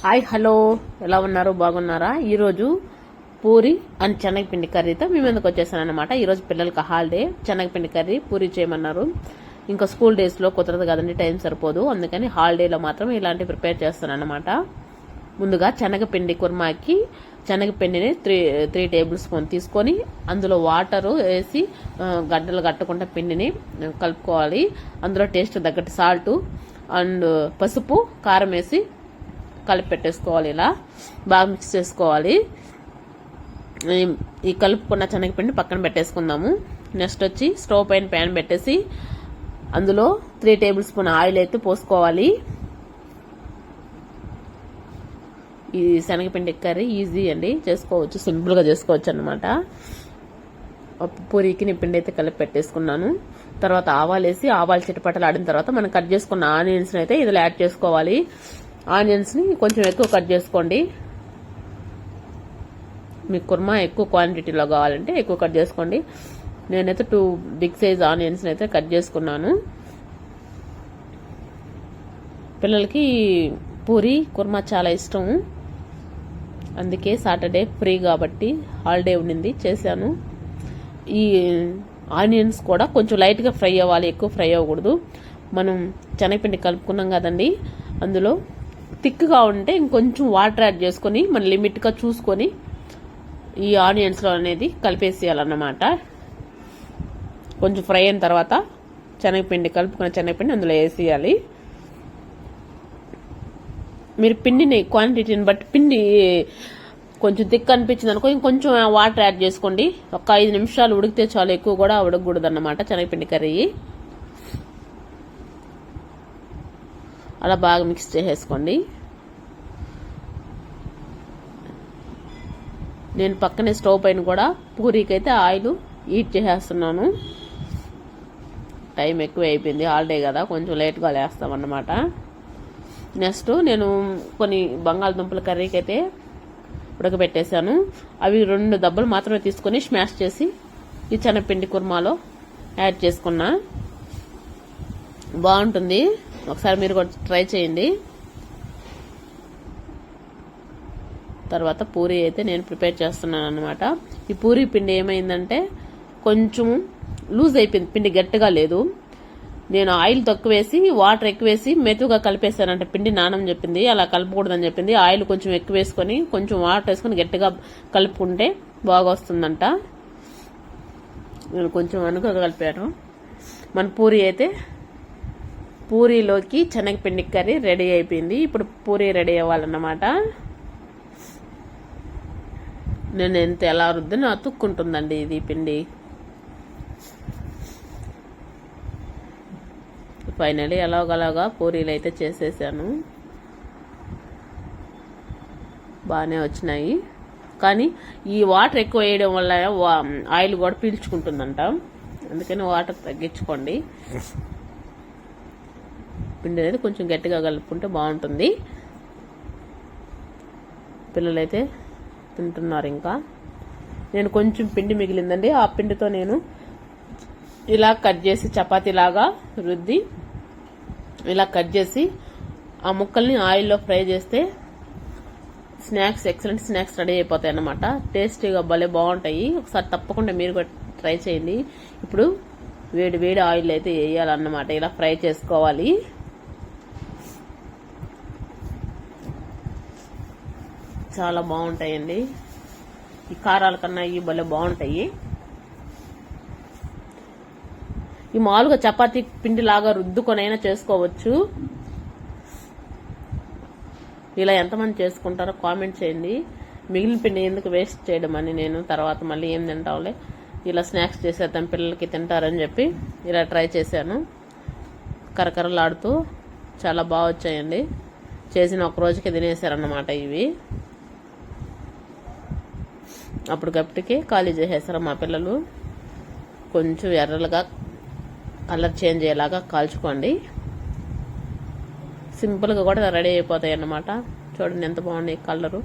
Hi hello, ఎలా ఉన్నారు? బాగున్నారా? ఈరోజు పూరి అండ్ శనగపిండి కర్రీతో మేము ఎందుకు వచ్చేసాను అనమాట. ఈరోజు పిల్లలకి హాలిడే, శనగపిండి కర్రీ పూరి చేయమన్నారు. ఇంకా స్కూల్ డేస్లో కుదరదు కదండి, టైం సరిపోదు. అందుకని హాలిడేలో మాత్రం ఇలాంటివి ప్రిపేర్ చేస్తాను అనమాట. ముందుగా శనగపిండి కుర్మాకి శనగపిండిని త్రీ టేబుల్ స్పూన్ తీసుకొని అందులో వాటరు వేసి గడ్డలు కట్టకుండా పిండిని కలుపుకోవాలి. అందులో టేస్ట్ తగ్గట్టు సాల్ట్ అండ్ పసుపు, కారం వేసి కలిపి పెట్టేసుకోవాలి. ఇలా బాగా మిక్స్ చేసుకోవాలి. ఈ కలుపుకున్న శనగపిండి పక్కన పెట్టేసుకుందాము. నెక్స్ట్ వచ్చి స్టవ్ పైన ప్యాన్ పెట్టేసి అందులో 3 టేబుల్ స్పూన్ ఆయిల్ అయితే పోసుకోవాలి. ఈ శనగపిండి కర్రీ ఈజీ అండి, చేసుకోవచ్చు, సింపుల్గా చేసుకోవచ్చు అనమాట. పూరికి పిండి అయితే కలిపి పెట్టేసుకున్నాను. తర్వాత ఆవాలు వేసి ఆవాలు చిటపటలు ఆడిన తర్వాత మనం కట్ చేసుకున్న ఆనియన్స్ అయితే ఇందులో యాడ్ చేసుకోవాలి. ఆనియన్స్ ని కొంచెం ఎక్కువ కట్ చేసుకోండి. మీకు కుర్మా ఎక్కువ క్వాంటిటీలో కావాలంటే ఎక్కువ కట్ చేసుకోండి. నేనైతే 2 బిగ్ సైజ్ ఆనియన్స్ అయితే కట్ చేసుకున్నాను. పిల్లలకి పూరి కుర్మా చాలా ఇష్టం, అందుకే సాటర్డే ఫ్రీ కాబట్టి హాలిడే ఉండింది చేశాను. ఈ ఆనియన్స్ కూడా కొంచెం లైట్గా ఫ్రై అవ్వాలి, ఎక్కువ ఫ్రై అవ్వకూడదు. మనం శనగపిండి కలుపుకున్నాం కదండి, అందులో థిక్గా ఉంటే ఇంకొంచెం వాటర్ యాడ్ చేసుకొని మన లిమిట్గా చూసుకొని ఈ ఆనియన్స్లో అనేది కలిపేసేయాలన్నమాట. కొంచెం ఫ్రై అయిన తర్వాత కలుపుకున్న శనగపిండి అందులో వేసేయాలి. మీరు పిండిని క్వాంటిటీని బట్టి, పిండి కొంచెం థిక్ అనిపించింది అనుకో ఇంకొంచెం వాటర్ యాడ్ చేసుకోండి. ఒక 5 నిమిషాలు ఉడికితే చాలు, ఎక్కువ కూడా ఉడకకూడదు అన్నమాట శనగపిండి కర్రీ. అలా బాగా మిక్స్ చేసేసుకోండి. నేను పక్కనే స్టవ్ పైన కూడా పూరీకైతే ఆయిల్ హీట్ చేసేస్తున్నాను. టైం ఎక్కువ అయిపోయింది, హాలిడే కదా, కొంచెం లేట్గా లేస్తామన్నమాట. నెక్స్ట్ నేను కొన్ని బంగాళదుంపల కర్రీకి అయితే ఉడకబెట్టేశాను. అవి 2 దెబ్బలు మాత్రమే తీసుకొని స్మాష్ చేసి ఈ శనగపిండి కుర్మాలో యాడ్ చేసుకున్నా. బాగుంటుంది, ఒకసారి మీరు కూడా ట్రై చేయండి. తర్వాత పూరి అయితే నేను ప్రిపేర్ చేస్తున్నాను అనమాట. ఈ పూరి పిండి ఏమైందంటే కొంచెం లూజ్ అయిపోయింది, పిండి గట్టిగా లేదు. నేను ఆయిల్ తక్కువ వేసి వాటర్ ఎక్కువ వేసి మెతుగా కలిపేశానంటే పిండి నానని చెప్పింది, అలా కలపకూడదని చెప్పింది. ఆయిల్ కొంచెం ఎక్కువ వేసుకొని కొంచెం వాటర్ వేసుకొని గట్టిగా కలుపుకుంటే బాగా వస్తుందంట. నేను కొంచెం అనుకగా కలిపాను. మన పూరి అయితే పూరీలోకి శనగపిండి కర్రీ రెడీ అయిపోయింది. ఇప్పుడు పూరి రెడీ అవ్వాలన్నమాట. నేను ఎంత ఎలా రుద్దినా అతుక్కుంటుందండి ఇది పిండి. ఫైనలీ ఎలాగలాగా పూరీలు అయితే చేసేసాను, బాగానే వచ్చినాయి. కానీ ఈ వాటర్ ఎక్కువ వేయడం వల్ల ఆయిల్ కూడా పీల్చుకుంటుందంట, అందుకని వాటర్ తగ్గించుకోండి. పిండి అనేది కొంచెం గట్టిగా కలుపుకుంటే బాగుంటుంది. పిల్లలైతే తింటున్నారు. ఇంకా నేను కొంచెం పిండి మిగిలిందండి, ఆ పిండితో నేను ఇలా కట్ చేసి చపాతీలాగా రుద్ది ఇలా కట్ చేసి ఆ ముక్కల్ని ఆయిల్లో ఫ్రై చేస్తే స్నాక్స్, ఎక్సలెంట్ స్నాక్స్ రెడీ అయిపోతాయి అన్నమాట. టేస్టీగా భలే బాగుంటాయి. ఒకసారి తప్పకుండా మీరు కూడా ట్రై చేయండి. ఇప్పుడు వేడి వేడి ఆయిల్ అయితే వేయాలన్నమాట, ఇలా ఫ్రై చేసుకోవాలి. చాలా బాగుంటాయండి, ఈ కారాల కన్నా ఇవి భలే బాగుంటాయి. ఈ మామూలుగా చపాతీ పిండి లాగా రుద్దుకొనైనా చేసుకోవచ్చు. ఇలా ఎంతమంది చేసుకుంటారో కామెంట్ చేయండి. మిగిలిన పిండి ఎందుకు వేస్ట్ చేయడం అని నేను తర్వాత మళ్ళీ ఏం తింటాంలే, ఇలా స్నాక్స్ చేసేద్దాం పిల్లలకి తింటారని చెప్పి ఇలా ట్రై చేశాను. కరకరలాడుతూ చాలా బాగా వచ్చాయండి. చేసిన ఒక రోజుకి తినేసారన్నమాట ఇవి. అప్పటికప్పటికే ఖాళీ చేసేసారు మా పిల్లలు. కొంచెం ఎర్రలుగా కలర్ చేంజ్ అయ్యేలాగా కాల్చుకోండి. సింపుల్గా కూడా రెడీ అయిపోతాయి అన్నమాట. చూడండి ఎంత బాగున్నాయి కలరు.